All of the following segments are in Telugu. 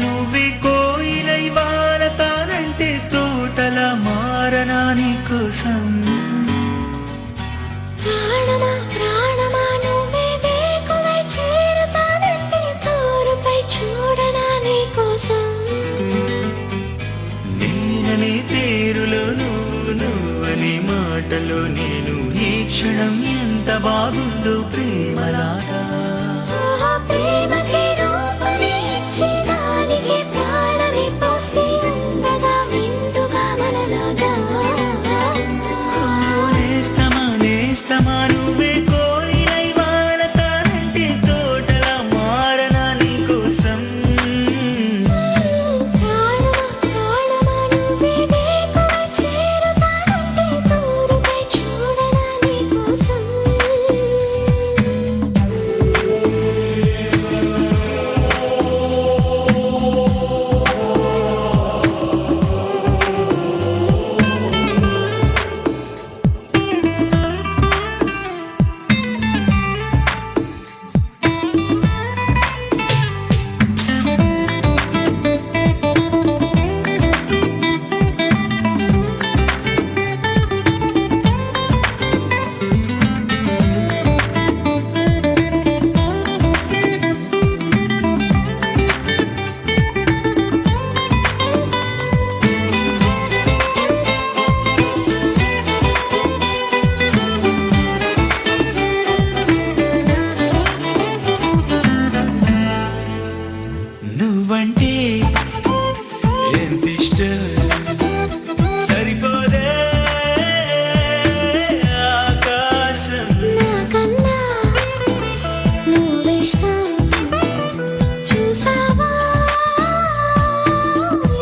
నువ్వే కోయిలై వాలతానంటే తోటల మారనా నీ కోసం ప్రాణమా ప్రాణమా నువ్వే వేకువై చేరుతానంటే తోరుపై చూడనా నీ కోసం నేననే పేరులో నువ్వు నువ్వనే మాటలో నేను ఈ క్షణం ఎంత బాగుందో ప్రేమలాగా ప్రేమకి రూపమే ఇచ్చి దానికి ప్రాణమే పోస్తే ఉండగా నిండుగా మనలాగా నేస్తమా నేస్తమా నువ్వే కోయిలై వాలతానంటే తోటల మారనా నీ కోసం ప్రాణమా ప్రాణమా నువ్వే వేకువై చేరుతానంటే తోరుపై చూడనా నీ కోసం నువ్వంటే ఎంత ఇష్టం సరిపోదే ఆకాశం నాకన్నా నువ్విష్టం చూసావా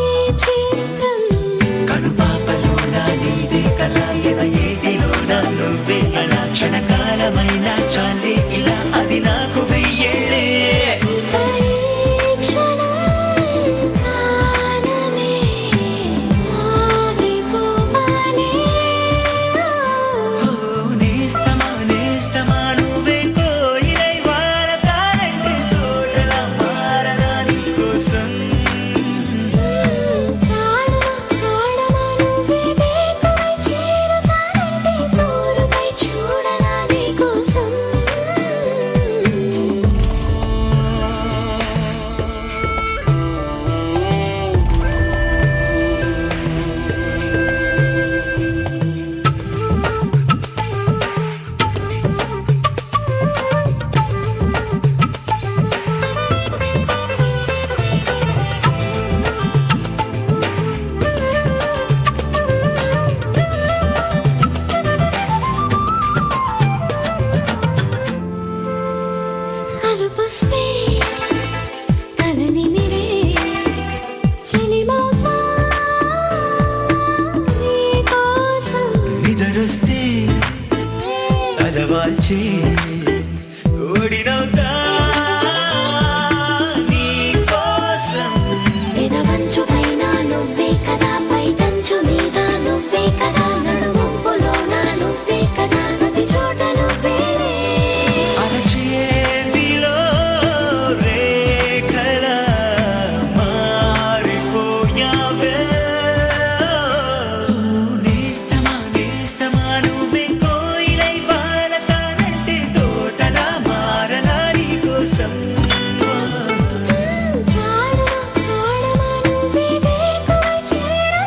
ఈ చిత్రం కనుపాపలో నా నీదే కళ ఎద ఏటిలో నా నువ్వే అలా క్షణకాలమైన చాలే ఇలా అది నాకు వెయ్యేళ్ళే ఇక ఈ క్షణం కాలమే ఆగిపోవాలే ఓ నేస్తమా నేస్తమా నువ్వే కోయిలై వాలతానంటే తోటల మారనా నీ కోసం ప్రాణమా ప్రాణమా నువ్వే వేకువై చేరుతానంటే తోరుపై చూడనా నీ కోసం అలుపొస్తే తలనిమిరే చెలిమౌతా నీ కోసం నిదరొస్తే తలవాల్చి ఓడినవుతా నీ కోసం పెదవంచు పైన నువ్వే కదా పైటంచు మీద నువ్వే కదా నడుమొంపులోన నువ్వే కదా ప్రతి చోట నువ్వేలే అరచేతిలో రేఖల మారిపోయావే నేస్తమా నేస్తమా నువ్వే కోయిలై వాలతానంటే తోటల మారనా నీ కోసం ప్రాణమా ప్రాణమా నువ్వే వేకువై చేరుతానంటే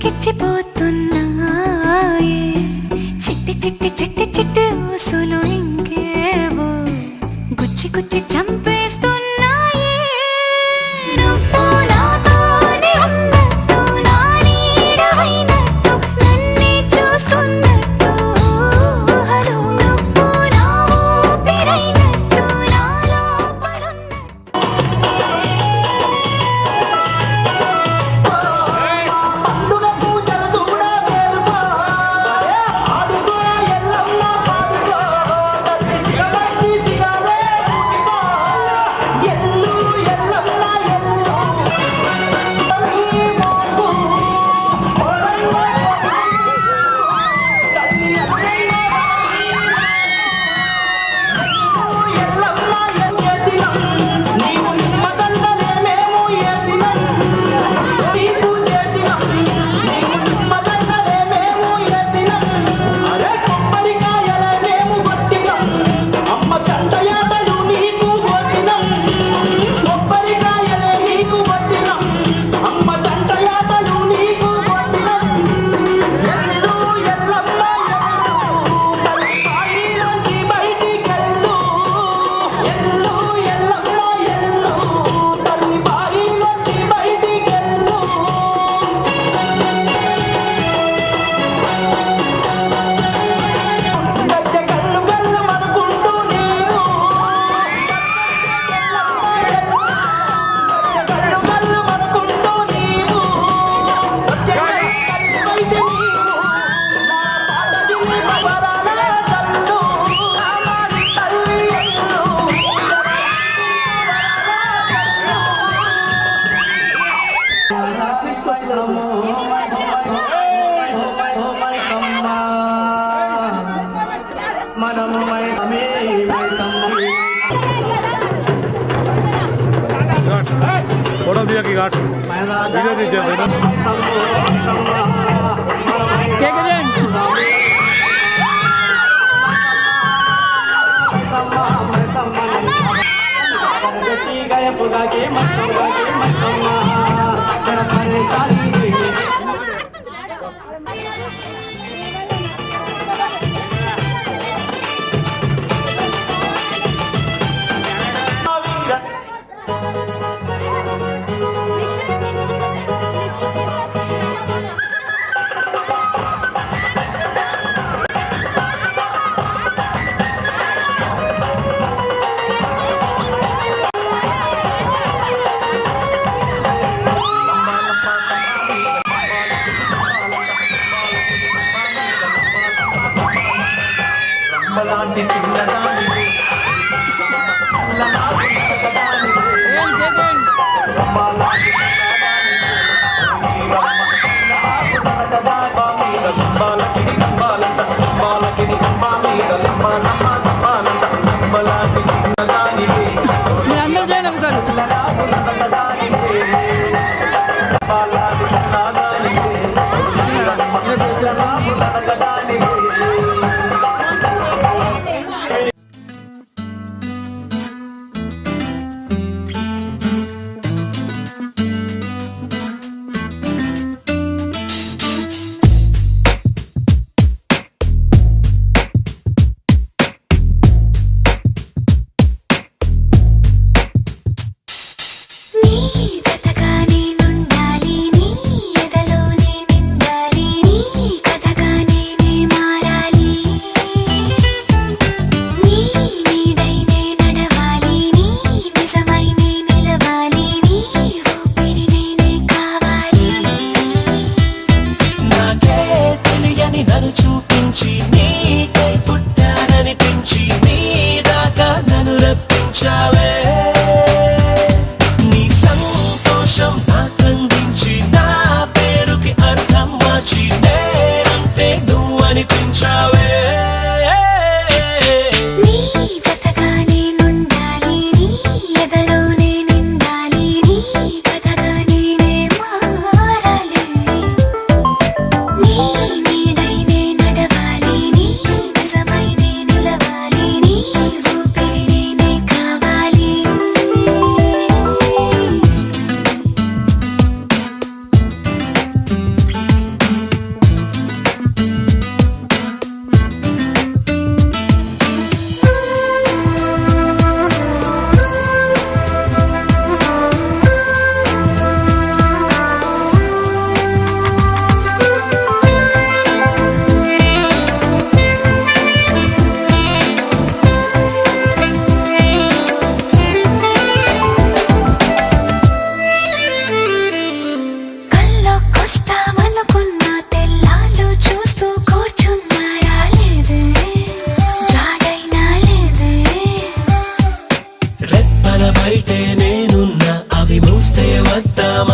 గిచ్చిపోతున్నాయే చిట్టి చిట్టి చిట్టి చిట్టి ఊసులు ఇంకేవో గుచ్చి గుచ్చి చంపేస్తున్నాయే నువ్వు నాతోనే ఉన్నట్టు నా నీడవైనట్టు నన్నే చూస్తున్నట్టు ఊహలు నువ్వు నా ఊపిరైనట్టు నా లోపలున్నట్టు फोटो दिया की घाट वीडियो दीजिए क्या करें अंदर जाए ना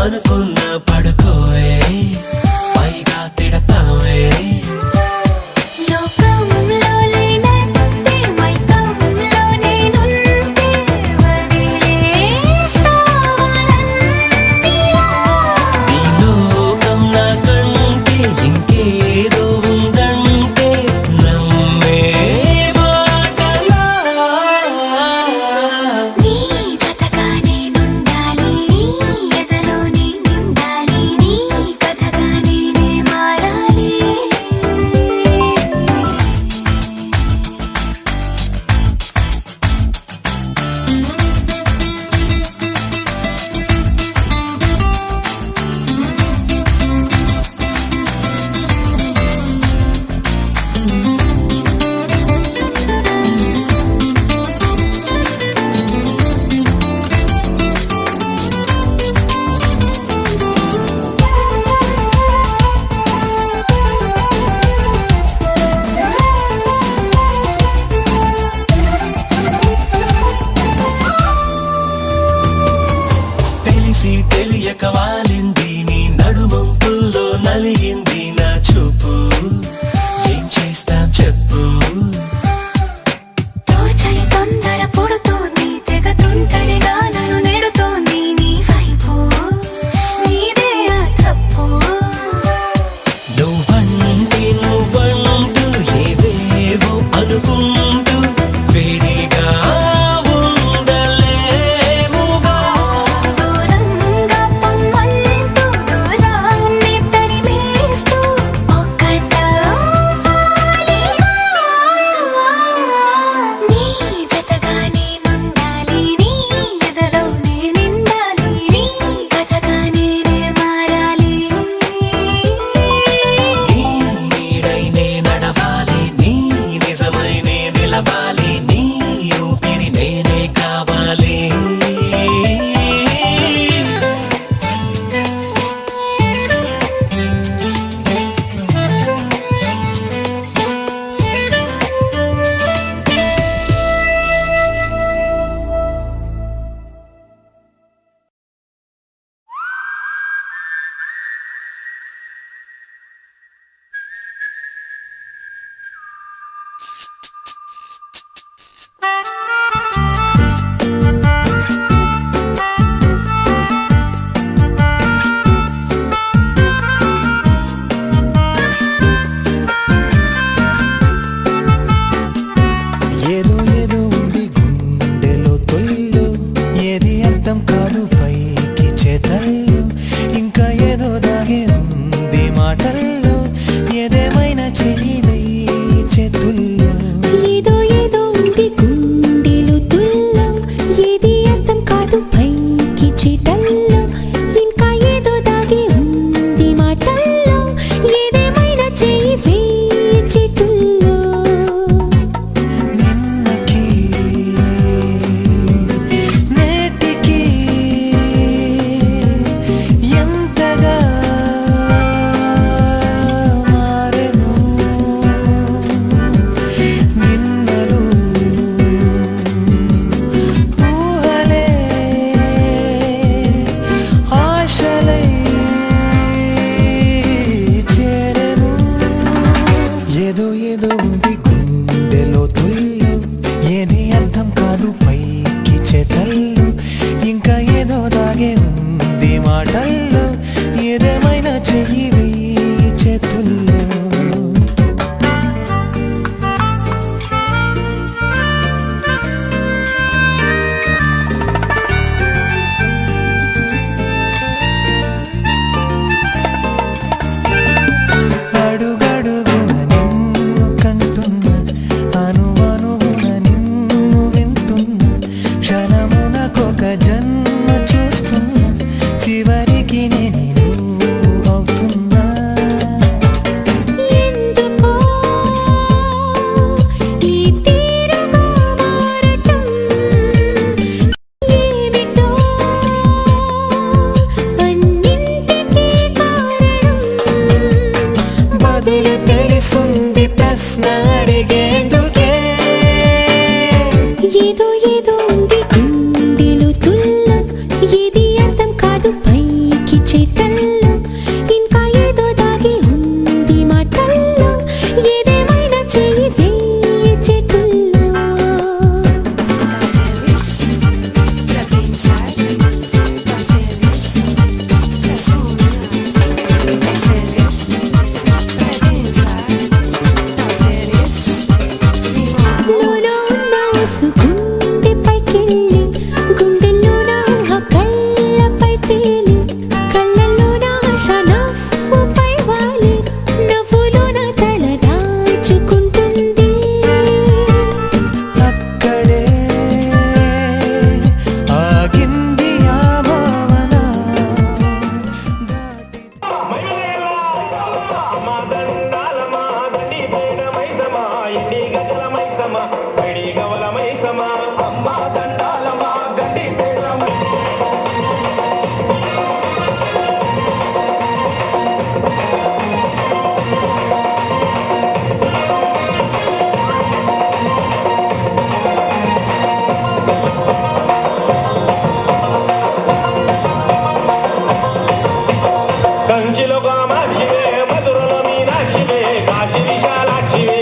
అనుకున్న పడుకోవే పైగా తిడతావే లోకంలో లేనంటే మైకంలో నేనుంటే వదిలేస్తావనన్నీలా. నీ లోకం నాకంటే ఇంకేదో ఉందంటే నమ్మే మాటలా నీ జతగా నేనుండాలి, నీ ఎదలో నేను నిండాలి, నీ కథగా నేనే మారాలి. తెలిసి తెలియక వాలింది నీ నడుమంపుల్లో నలిగింది నా చూపు ఏం చేస్తాం చెప్పు తోచని తొందర పుడుతోంది, తెగ తుంటరిగా నన్ను నెడుతోంది నీ వైపు, నీదే ఆ తప్పు. నువ్వంటూ ఏవేవో అనుకుంటూ వేడిగా ఉండలేముగా దూరంగా పొమ్మంటూ దూరాన్ని తరిమేస్తూ ఒక్కటవ్వాలిగా. నీ జతగా నేనుండాలి, నీ ఎదలో నేను నిండాలి, నీ కథగా నేనే మారాలి. నీ నీడై నే నడవాలి నీ నిజమై నే నిలవాలి మైసమా అమ్మ దండాలమా గడ్డి పేరమ్మ కంచిలో కామాక్షివే మధురలో మీనాక్షివే కాశీ విశాలాక్షివే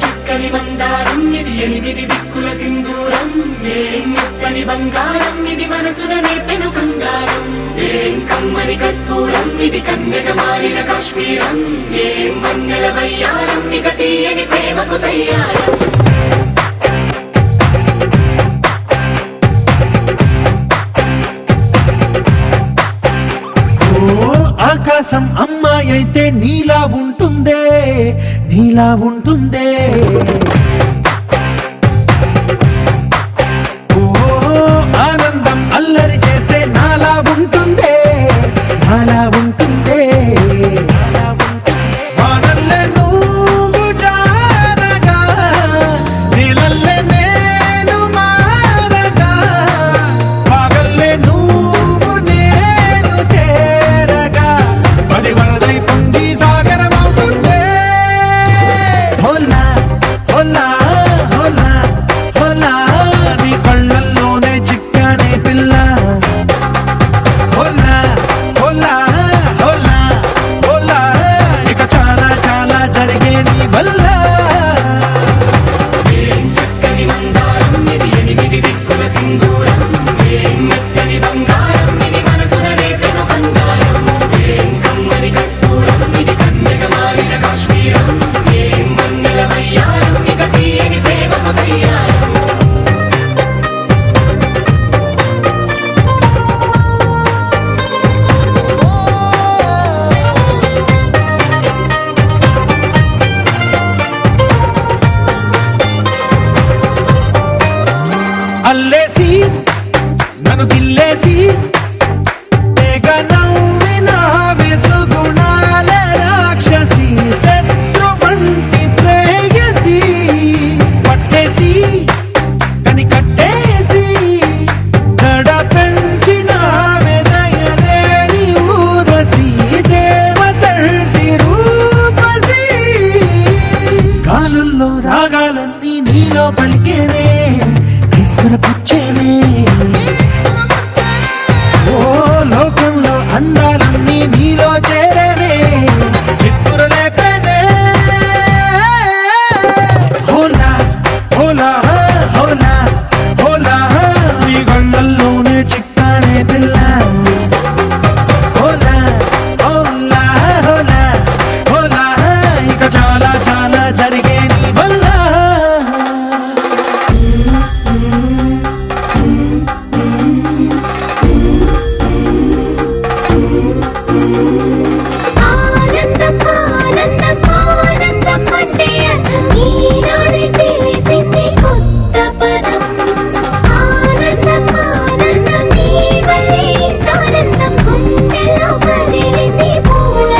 చక్కని మందారం ఇది ఎనిమిది దిక్కు దిక్కుల సింధూరం ఏం మెత్తని బంగారం ఇది మనసున నేర్పెను బంగారం ఏం కమ్మని కర్పూరం ఇది కన్యక మారిన కాశ్మీరం ఏం వన్నెల వయ్యారం ఇక తీయని ప్రేమకు తయ్యారం ఆకాశం అమ్మాయి అయితే నీలా ఉంటుందే నీలా ఉంటుందే ఓ ఆనందం అల్లరి చేస్తే నాలా ఉంటుందే నాలా ఉంటుందే వానల్లే నువ్వు జారగా నీలల్లే నేను మారగా పగల్లే నువ్వు నేను చేరగా పడి వరదై పొంగి సాగరమవుతుందే హోలా హోలా హోలా హోలా నీ కళ్ళల్లోనే చిక్కానే పిల్ల హోలా హోలా హోలా హోలా ఇక చాలా చాలా జరిగే నీ వల్ల ఏం చక్కని మందారం ఇది ఎనిమిది దిక్కుల సింధూరం ఏం మెత్తని బంగారం ఇది మనసున రేపెను బంగారం ఏం కమ్మని కర్పూరం ఇది కన్యక మారిన కాశ్మీరం ఏం వన్నెల వయ్యారం ఇక తీయని ప్రేమకు తయ్యారం అల్లేసి నన్ను గిల్లేసి తెగ నవ్విన వెసుగుణాల రాక్షసి శత్రు వంటి ప్రేయసి పట్టేసి కని కట్టేసి గడ పెంచిన దయలేని ఊరసి దేవతంటి రూపసి గాలుల్లో రాగాలన్నీ నీలో పలికేనే పుచ్చేనే ఓ లోకంలో అందాలన్నీ నీలో చేరనే నిద్దుర లేపేనే హోలా హోలా హోలా హోలా నీ గళ్ళల్లోనే చిక్కానే పిల్ల హోలా హోలా హోలా హోలా ఇక చాలా చాలా జరిగే నీ వల్ల ఆనందం ఆనందం ఆనందం అంటే అర్థం ఈనాడే తెలిసింది కొత్త పదం ఆనందం ఆనందం నీ వల్లే ఇంత ఆనందం గుండెలో కదిలింది పూల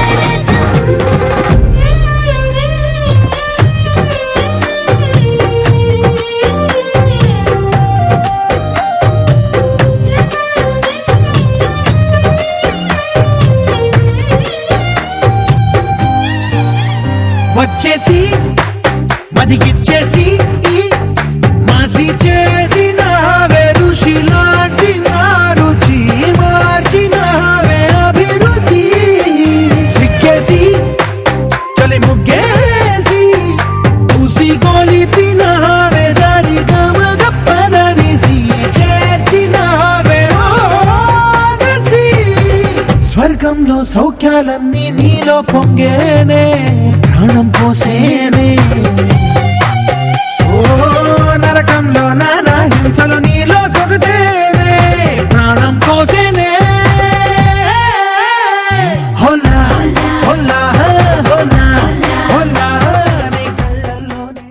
వచ్చేసి మదిగిచ్చేసి మాసి చేసిన రుచి లాంటి నా రుచి మార్చినవే అభిరుచి సిక్కేసి చలి ముగ్గేసి పూసి గోలిపినవే సరి గమగప్పదనిసి చేర్చినవే ఓదసి స్వర్గంలో సౌఖ్యాలన్నీ నీలో పొంగేనే ప్రాణం పోసేనే ఓ నరకంలో నానా హింసలు నీలో సొగసేనే ప్రాణం పోసేనే హోలా హోలా హోలా హోలా నీ కళ్ళల్లోనే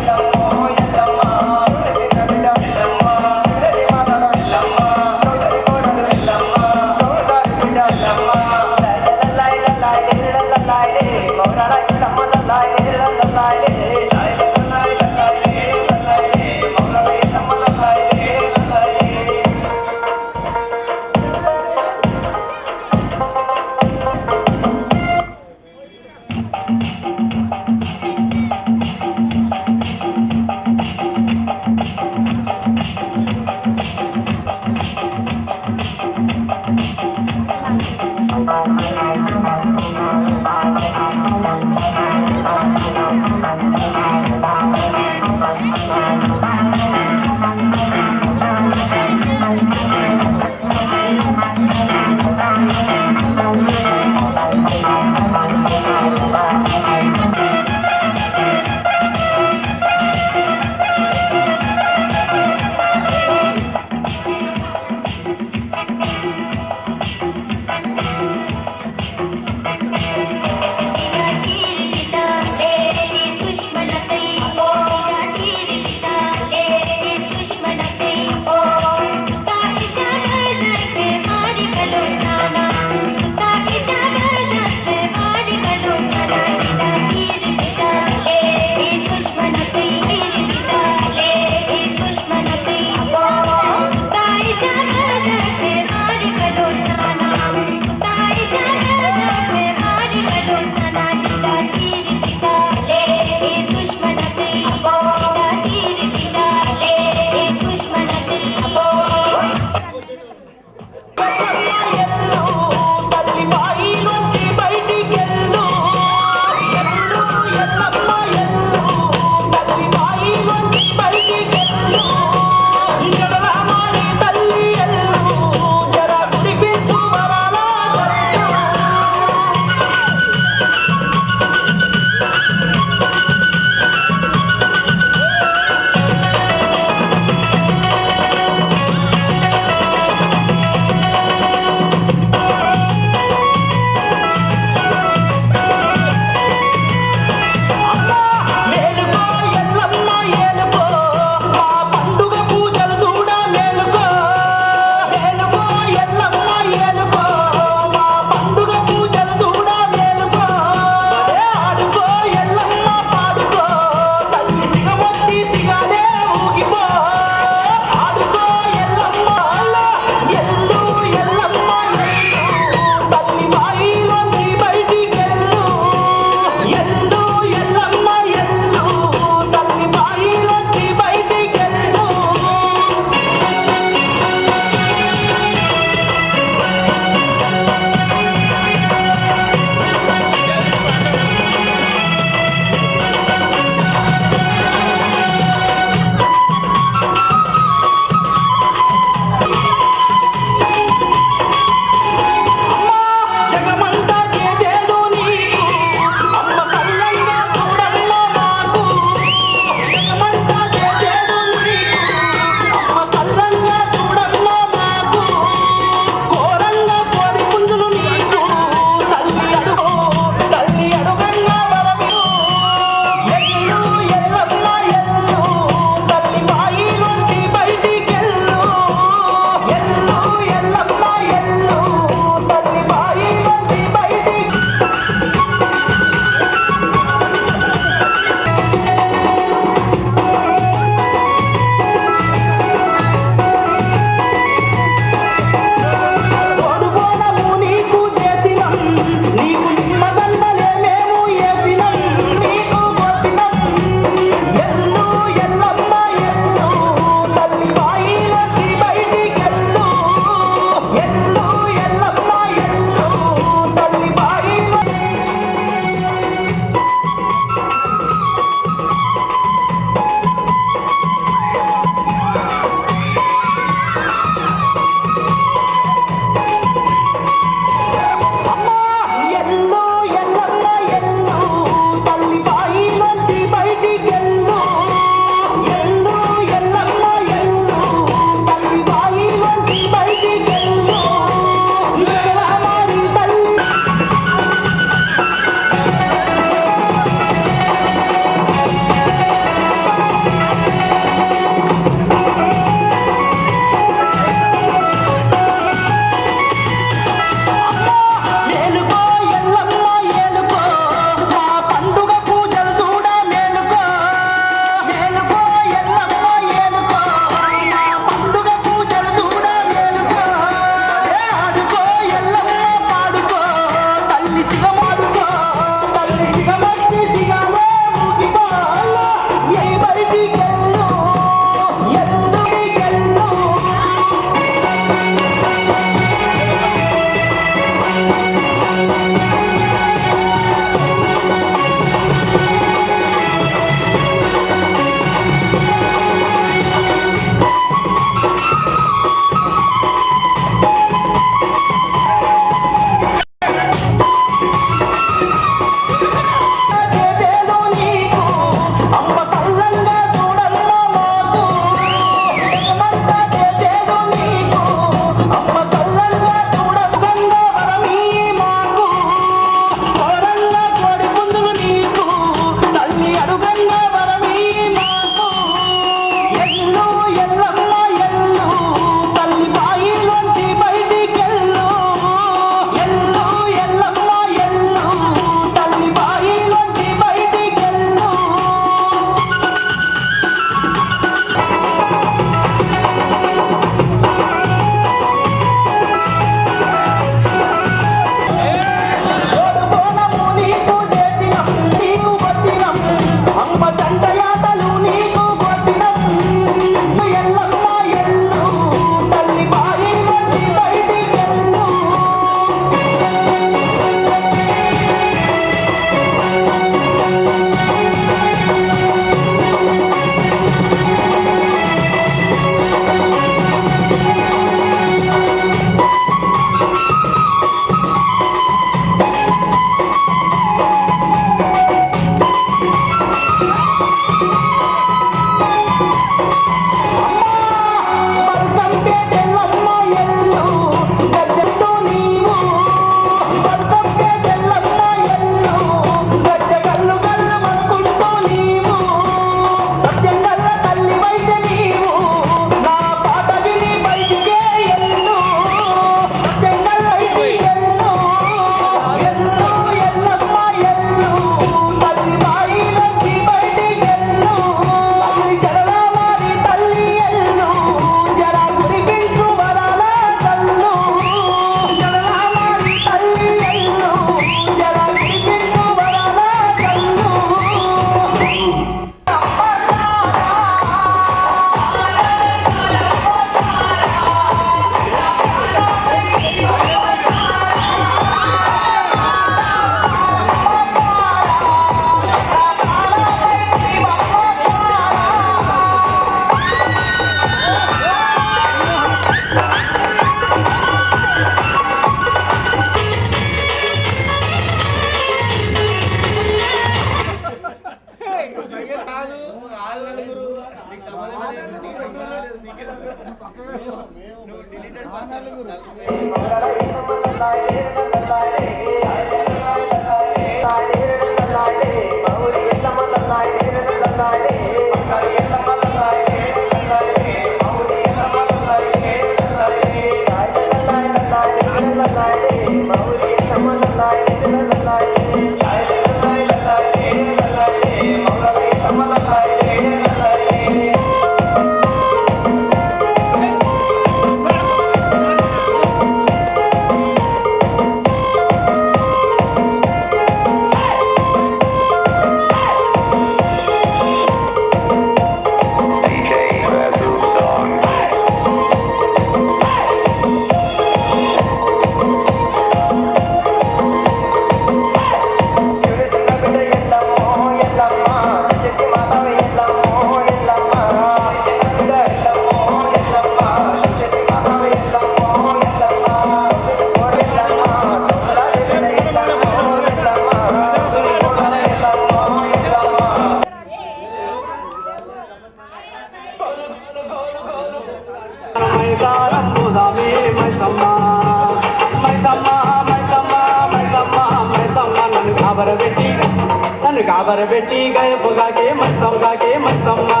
बेटी गए भगा के मैसम्मा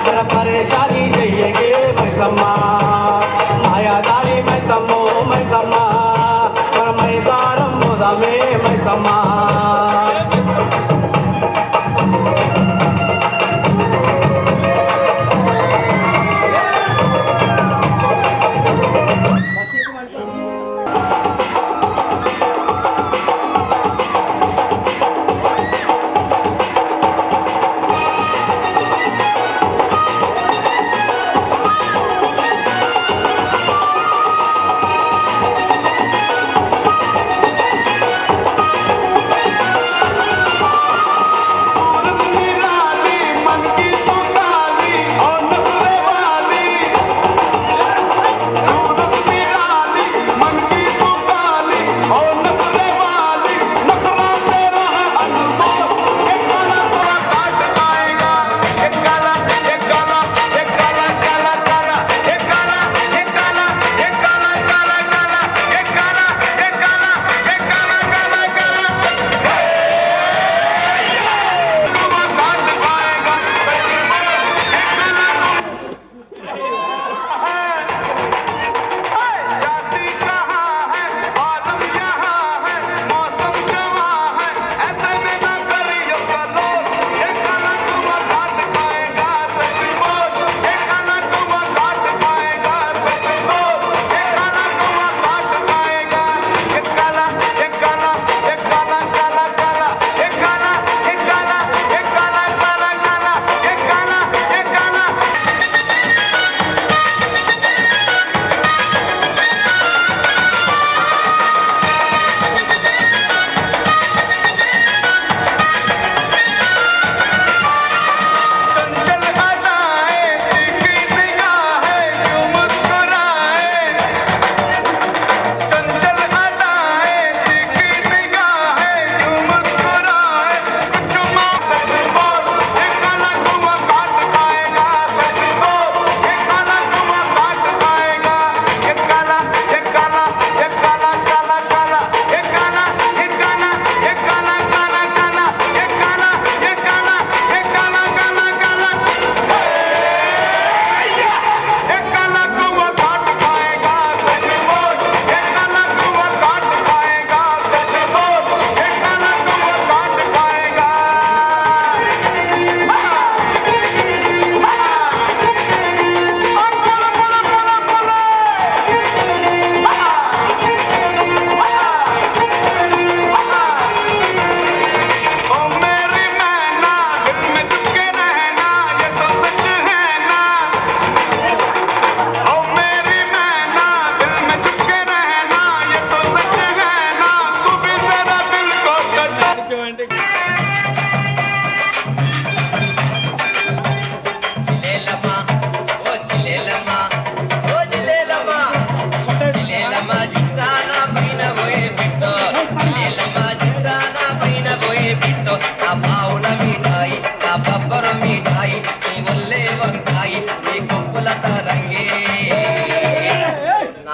तेरा परेशानी चाहिए मैसम्मा मायादारी मैसम्मा और मैसारम मुदा में मैसम्मा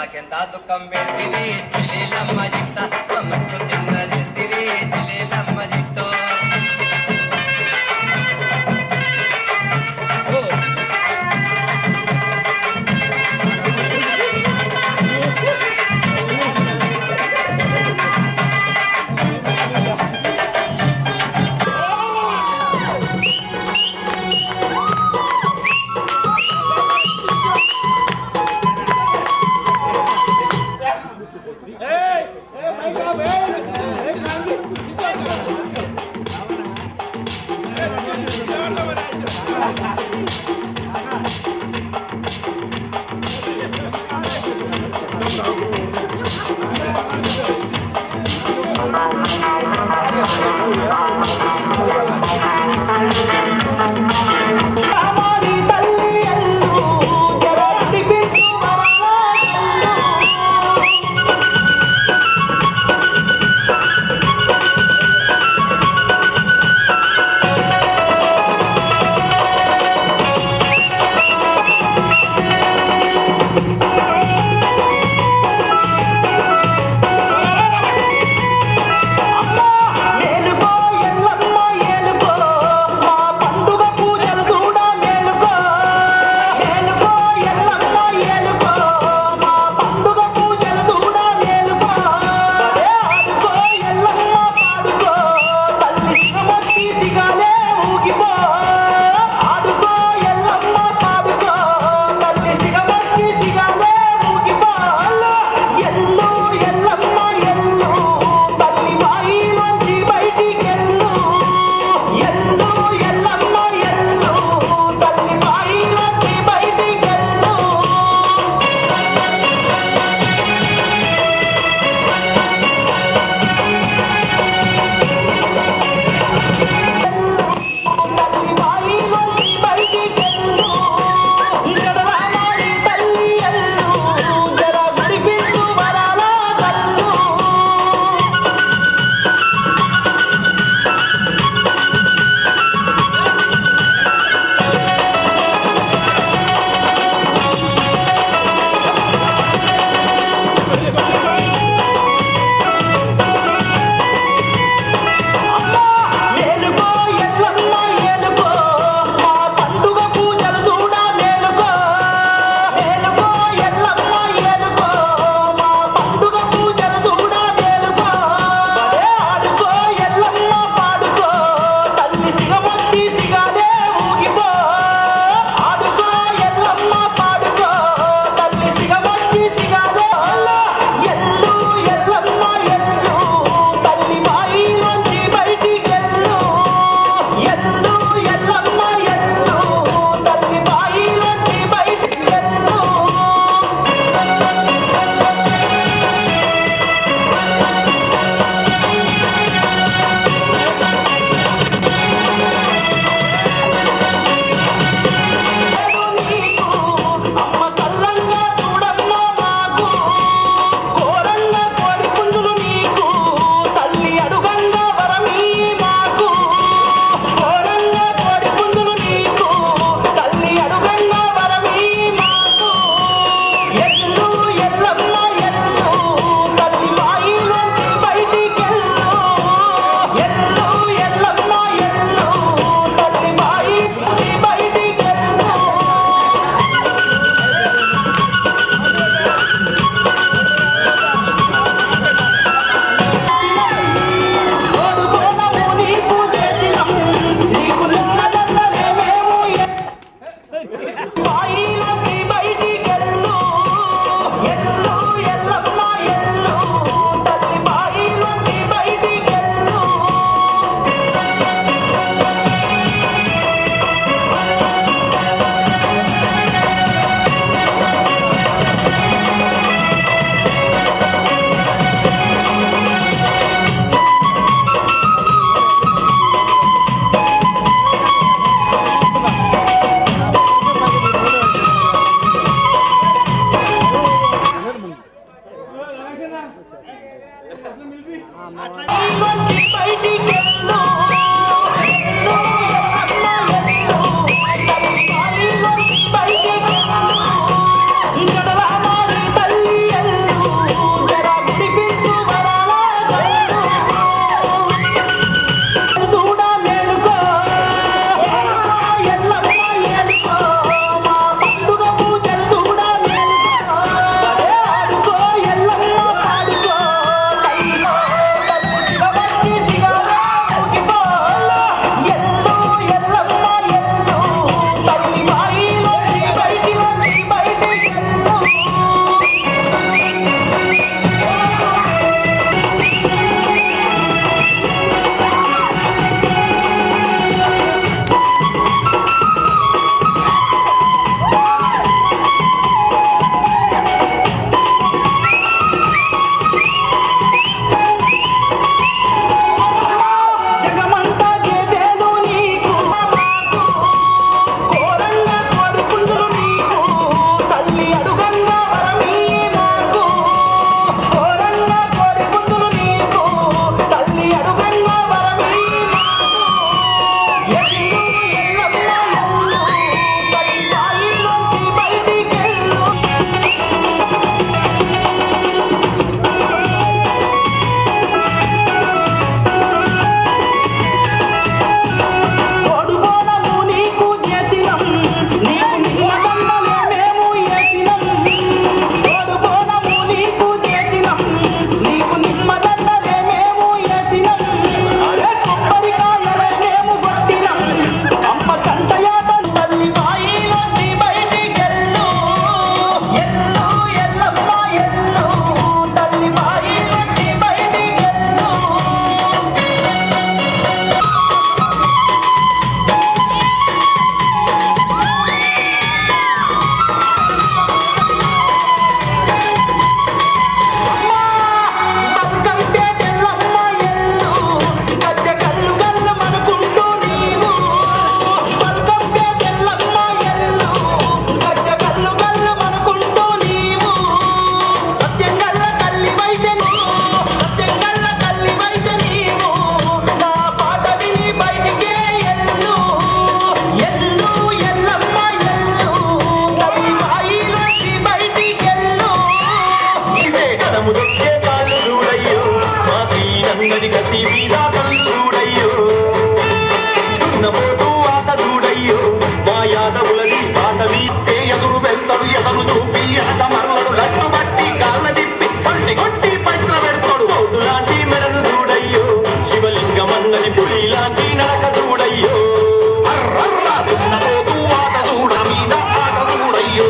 మాకెంత దుఃఖం పెడితివి చిలీలమ్మ జిట్ట మట్టు తిన్నదిస్తివి చిలీలమ్మ జిట్టో పెడతాడు ఎదను చూపి ఎనక మరలడు లట్టు బట్టి కాళ్ళ తిప్పి పంటి కొట్టి పట్ల పెడతాడు పౌడు లాంటి మెడను చూడయ్యో శివలింగమన్నది పులి లాంటి నడక చూడయ్యో అర్రర్రా దున్నపోతూ ఆట చూడ మీద ఆట చూడయ్యో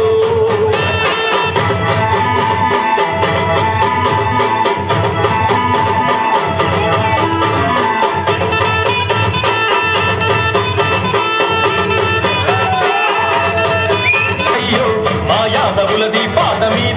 యాదవులది పాద మీద